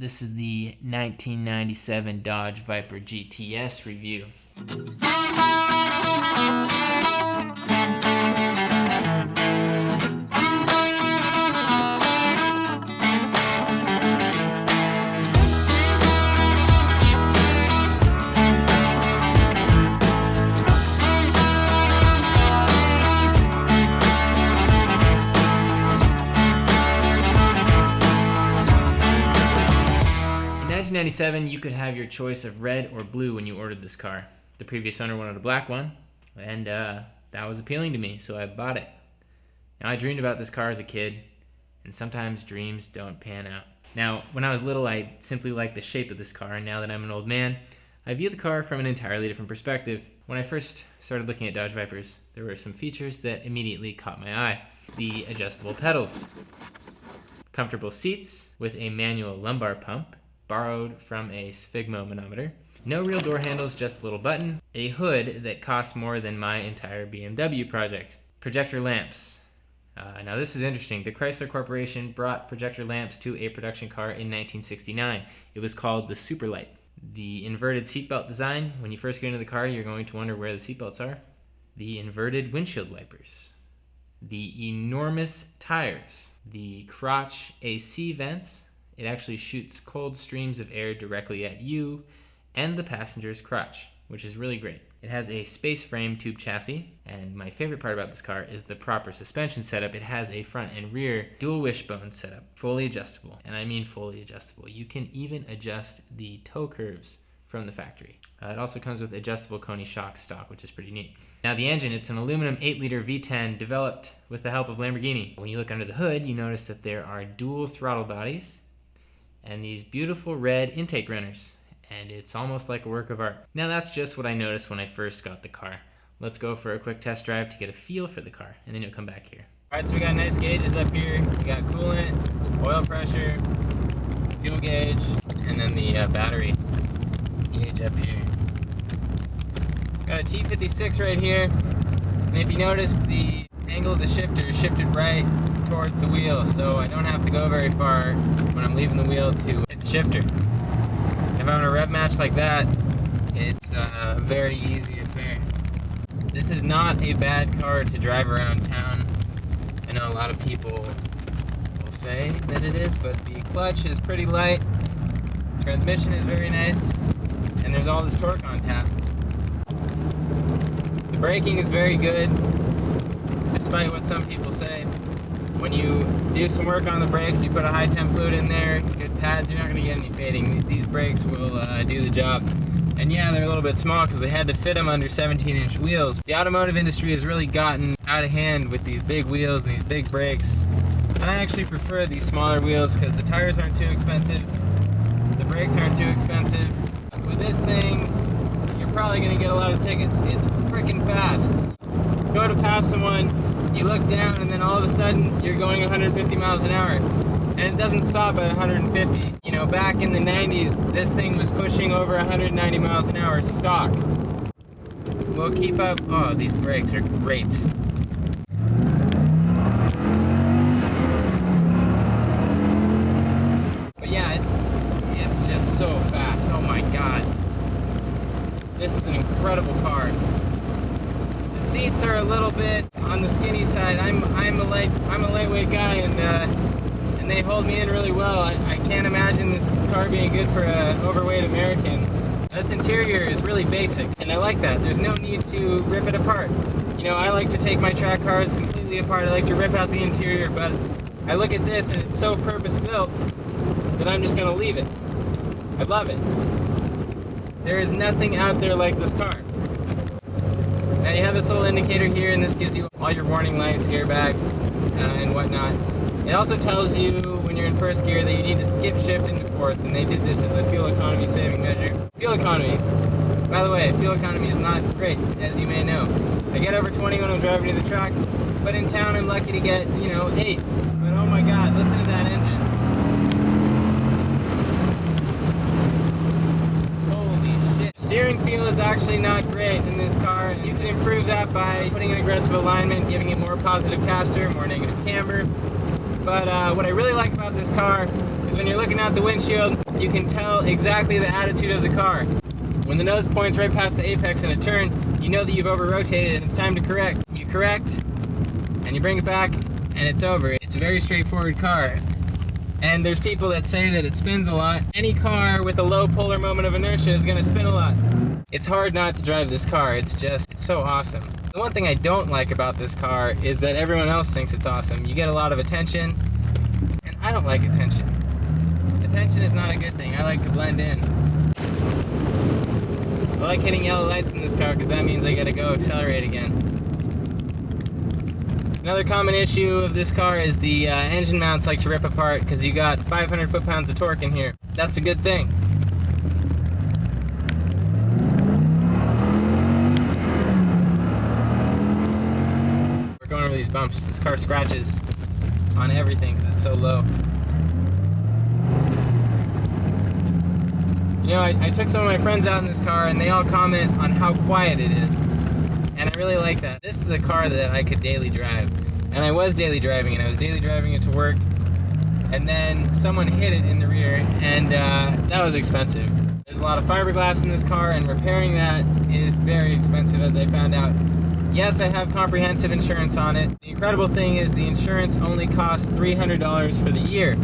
This is the 1997 Dodge Viper GTS review. In 1997, you could have your choice of red or blue when you ordered this car. The previous owner wanted a black one, and that was appealing to me, so I bought it. Now, I dreamed about this car as a kid, and sometimes dreams don't pan out. Now, when I was little, I simply liked the shape of this car, and now that I'm an old man, I view the car from an entirely different perspective. When I first started looking at Dodge Vipers, there were some features that immediately caught my eye. The adjustable pedals, comfortable seats with a manual lumbar pump, borrowed from a sphygmomanometer. No real door handles, just a little button. A hood that costs more than my entire BMW project. Projector lamps. Now this is interesting. The Chrysler Corporation brought projector lamps to a production car in 1969. It was called the Superlight. The inverted seatbelt design. When you first get into the car, you're going to wonder where the seatbelts are. The inverted windshield wipers. The enormous tires. The crotch AC vents. It actually shoots cold streams of air directly at you and the passenger's crotch, which is really great. It has a space frame tube chassis, and my favorite part about this car is the proper suspension setup. It has a front and rear dual wishbone setup, fully adjustable, and I mean fully adjustable. You can even adjust the toe curves from the factory. It also comes with adjustable Koni shock stock, which is pretty neat. Now the engine, it's an aluminum 8-liter V10 developed with the help of Lamborghini. When you look under the hood, you notice that there are dual throttle bodies and these beautiful red intake runners, and it's almost like a work of art. Now that's just what I noticed when I first got the car. Let's go for a quick test drive to get a feel for the car, and then you'll come back here. Alright, so we got nice gauges up here. We got coolant, oil pressure, fuel gauge, and then the battery gauge up here. Got a T56 right here, and if you notice, the angle of the shifter is shifted right towards the wheel, so I don't have to go very far when I'm leaving the wheel to hit the shifter. If I'm on a rev match like that, it's a very easy affair. This is not a bad car to drive around town. I know a lot of people will say that it is, but the clutch is pretty light, transmission is very nice, and there's all this torque on tap. The braking is very good, despite what some people say. When you do some work on the brakes, you put a high temp fluid in there, good pads, you're not going to get any fading. These brakes will do the job. And yeah, they're a little bit small because they had to fit them under 17-inch wheels. The automotive industry has really gotten out of hand with these big wheels and these big brakes. And I actually prefer these smaller wheels because the tires aren't too expensive, the brakes aren't too expensive. With this thing, you're probably going to get a lot of tickets. It's freaking fast. Go to pass someone, you look down, and then all of a sudden you're going 150 miles an hour. And it doesn't stop at 150. You know, back in the 90s, this thing was pushing over 190 miles an hour stock. We'll keep up. Oh, these brakes are great. But yeah, it's just so fast. Oh my God. This is an incredible car. The seats are a little bit on the skinny side. I'm a lightweight guy, and they hold me in really well. I can't imagine this car being good for an overweight American. This interior is really basic, and I like that. There's no need to rip it apart. You know, I like to take my track cars completely apart. I like to rip out the interior, but I look at this and it's so purpose-built that I'm just gonna leave it. I love it. There is nothing out there like this car. Now you have this little indicator here, and this gives you all your warning lights, airbag, and whatnot. It also tells you when you're in first gear that you need to skip shift into fourth, and they did this as a fuel economy saving measure. Fuel economy. By the way, fuel economy is not great, as you may know. I get over 20 when I'm driving to the track, but in town I'm lucky to get, 8. But oh my God, listen to that engine. Steering feel is actually not great in this car. You can improve that by putting an aggressive alignment, giving it more positive caster, more negative camber. But what I really like about this car Because when you're looking out the windshield, you can tell exactly the attitude of the car. When the nose points right past the apex in a turn, you know that you've over-rotated and it's time to correct. You correct, and you bring it back, and it's over. It's a very straightforward car. And there's people that say that it spins a lot. Any car with a low polar moment of inertia is gonna spin a lot. It's hard not to drive this car. It's so awesome. The one thing I don't like about this car is that everyone else thinks it's awesome. You get a lot of attention, and I don't like attention. Attention is not a good thing. I like to blend in. I like hitting yellow lights in this car because that means I gotta go accelerate again. Another common issue of this car is the engine mounts like to rip apart because you got 500 foot-pounds of torque in here. That's a good thing. We're going over these bumps. This car scratches on everything because it's so low. You know, I took some of my friends out in this car and they all comment on how quiet it is. And I really like that. This is a car that I could daily drive. And I was daily driving it. I was daily driving it to work. And then someone hit it in the rear and that was expensive. There's a lot of fiberglass in this car and repairing that is very expensive, as I found out. Yes, I have comprehensive insurance on it. The incredible thing is the insurance only costs $300 for the year.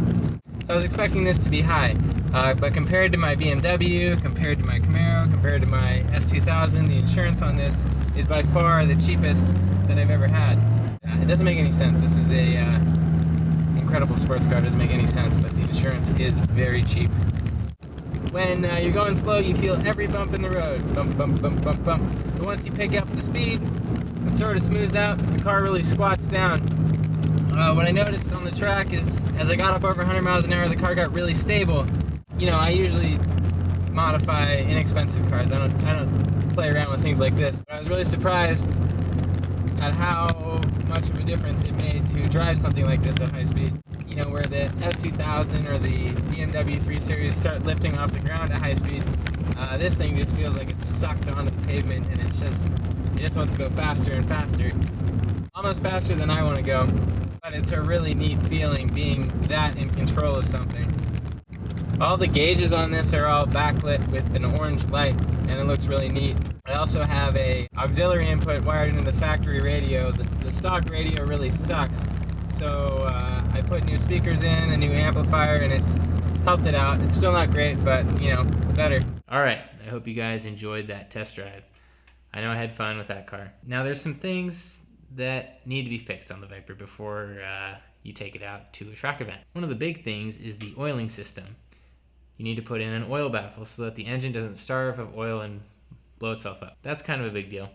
So I was expecting this to be high. But compared to my BMW, compared to my Camaro, compared to my S2000, the insurance on this is by far the cheapest that I've ever had. It doesn't make any sense. This is a incredible sports car. It doesn't make any sense, but the insurance is very cheap. When you're going slow, you feel every bump in the road. Bump, bump, bump, bump, bump. But once you pick up the speed, it sort of smooths out. The car really squats down. What I noticed on the track is, as I got up over 100 miles an hour, the car got really stable. You know, I usually modify inexpensive cars. I don't play around with things like this. But I was really surprised at how much of a difference it made to drive something like this at high speed. You know, where the S2000 or the BMW 3 Series start lifting off the ground at high speed, this thing just feels like it's sucked onto the pavement, and it just wants to go faster and faster. Almost faster than I want to go. But it's a really neat feeling being that in control of something. All the gauges on this are all backlit with an orange light, and it looks really neat. I also have a auxiliary input wired into the factory radio. The stock radio really sucks, so I put new speakers in, a new amplifier, and it helped it out. It's still not great, but you know, it's better. Alright, I hope you guys enjoyed that test drive. I know I had fun with that car. Now there's some things that need to be fixed on the Viper before you take it out to a track event. One of the big things is the oiling system. You need to put in an oil baffle so that the engine doesn't starve of oil and blow itself up. That's kind of a big deal.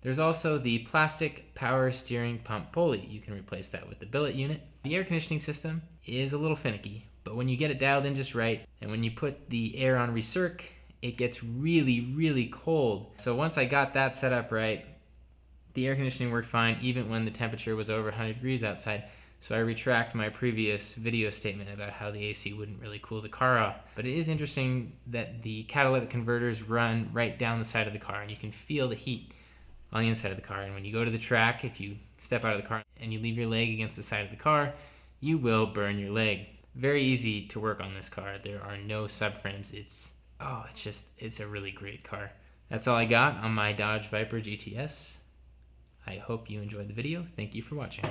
There's also the plastic power steering pump pulley. You can replace that with the billet unit. The air conditioning system is a little finicky, but when you get it dialed in just right, and when you put the air on recirc, it gets really, really cold. So once I got that set up right, the air conditioning worked fine even when the temperature was over 100 degrees outside. So I retract my previous video statement about how the AC wouldn't really cool the car off. But it is interesting that the catalytic converters run right down the side of the car, and you can feel the heat on the inside of the car. And when you go to the track, if you step out of the car and you leave your leg against the side of the car, you will burn your leg. Very easy to work on this car. There are no subframes. It's a really great car. That's all I got on my Dodge Viper GTS. I hope you enjoyed the video. Thank you for watching.